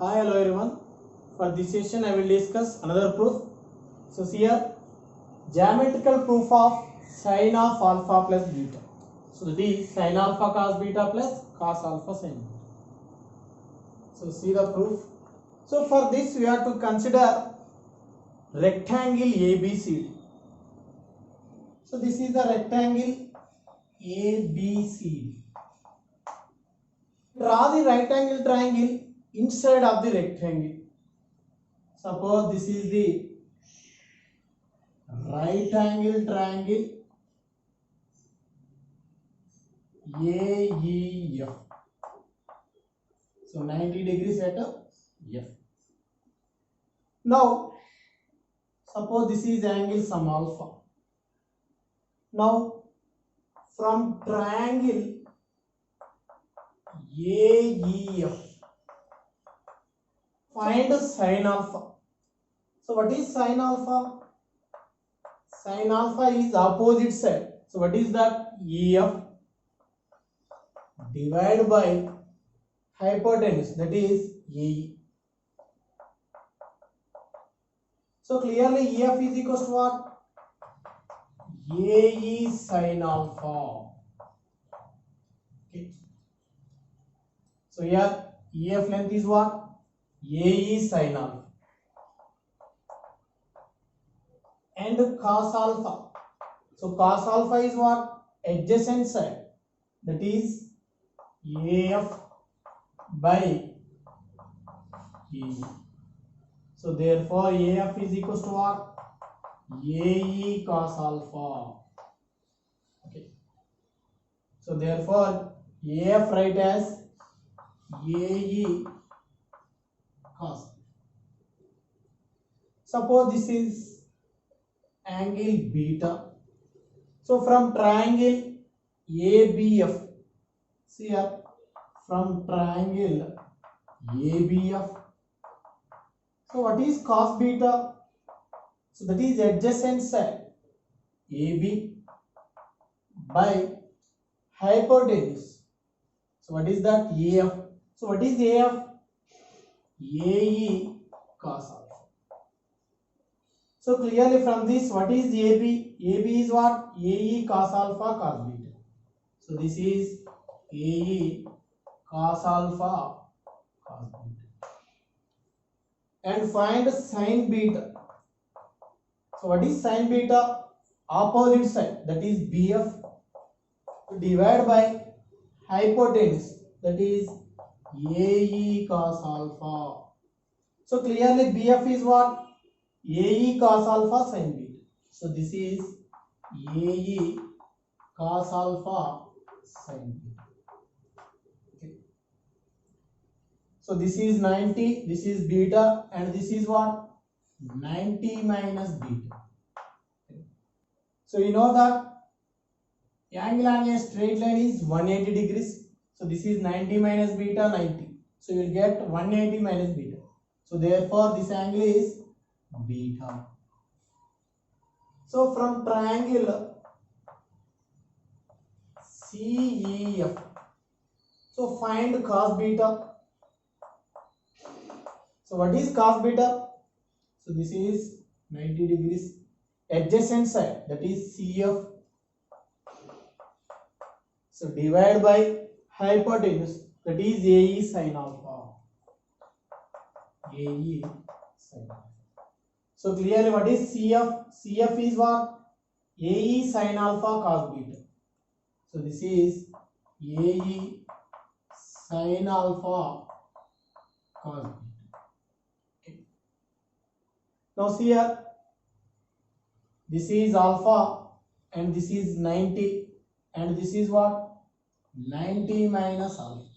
Hi, hello everyone. For this session, I will discuss another proof. So here, geometrical proof of sin of alpha plus beta. So that is sin alpha cos beta plus cos alpha sin beta. So see the proof. So for this, we have to consider rectangle ABCD. So this is the rectangle ABCD. Draw the right angle triangle inside of the rectangle. Suppose this is the right angle triangle AEF. So 90 degrees at F. Now suppose this is angle some alpha. Now from triangle AEF find sin alpha. So what is sin alpha? Sin alpha is opposite side. So what is that? EF divided by hypotenuse, that is AE. So clearly EF is equals to what? AE sin alpha. Okay. So here EF length is what? AE sin alpha. And cos alpha. So cos alpha is what? Adjacent side. That is AF by AE. So therefore AF is equals to what? AE cos alpha. Okay. So therefore AF write as AE cos. Suppose this is angle beta. So from triangle ABF, see here, from triangle ABF. So what is cos beta? So that is adjacent side AB by hypotenuse. So what is that? AF. So what is AF? AE cos alpha. So clearly from this, what is AB? AB is what? AE cos alpha cos beta. So this is AE cos alpha cos beta. And find sin beta. So what is sin beta? Opposite side, that is BF, divided by hypotenuse, that is AE cos alpha. So clearly BF is what? AE cos alpha sin beta. So this is AE cos alpha sin beta. Okay. So this is 90, this is beta, and this is what? 90 minus beta. Okay. So you know that angle on a straight line is 180 degrees. So this is 90 minus beta, 90. So you will get 180 minus beta. So therefore this angle is beta. So from triangle CEF, so find cos beta. So what is cos beta? So this is 90 degrees adjacent side, that is CF. So divide by hypotenuse, that is AE sin alpha. AE sin alpha. So clearly what is CF? CF is what? AE sin alpha cos beta. So this is AE sin alpha cos beta. Okay. Now see here, this is alpha and this is 90 and this is what? 90 minus alpha.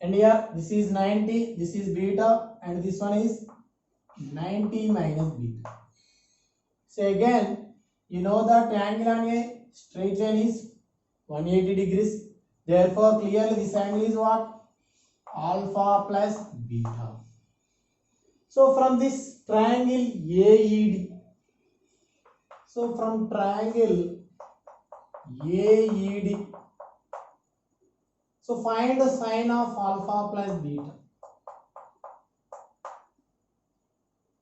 And here this is 90, this is beta, and this one is 90 minus beta. So again, you know that angle on a straight line is 180 degrees. Therefore, clearly this angle is what? Alpha plus beta. So from this triangle AED, so from triangle AED, so find the sine of alpha plus beta.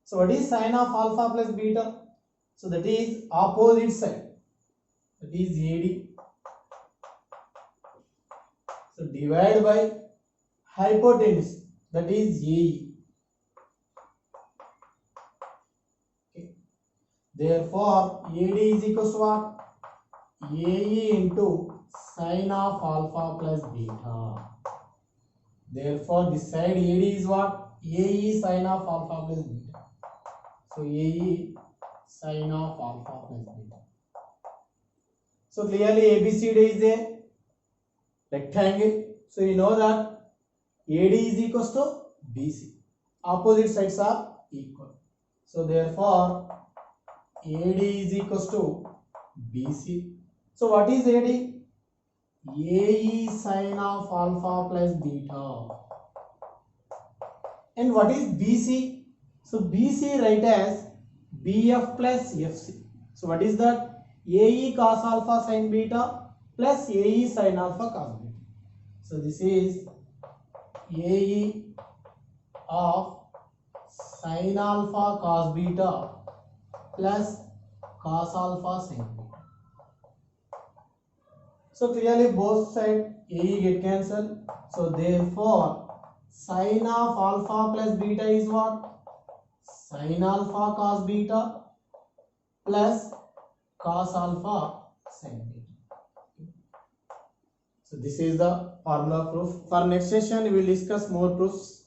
So what is sine of alpha plus beta? So that is opposite side. That is AD. So divide by hypotenuse. That is AE. Okay. Therefore, AD is equal to what? AE into sine of alpha plus beta. Therefore, this side AD is what? AE sine of alpha plus beta. So AE sine of alpha plus beta. So clearly ABCD is a rectangle. So you know that AD is equals to BC. Opposite sides are equal. So therefore AD is equals to BC. So what is AD? AE sine of alpha plus beta. And what is BC? So BC write as BF plus FC. So what is that? AE cos alpha sin beta plus AE sin alpha cos beta. So this is AE of sin alpha cos beta plus cos alpha sin beta. So clearly both sides AE get cancelled. So therefore sin of alpha plus beta is what? Sin alpha cos beta plus cos alpha sin beta. So this is the formula proof. For next session we will discuss more proofs.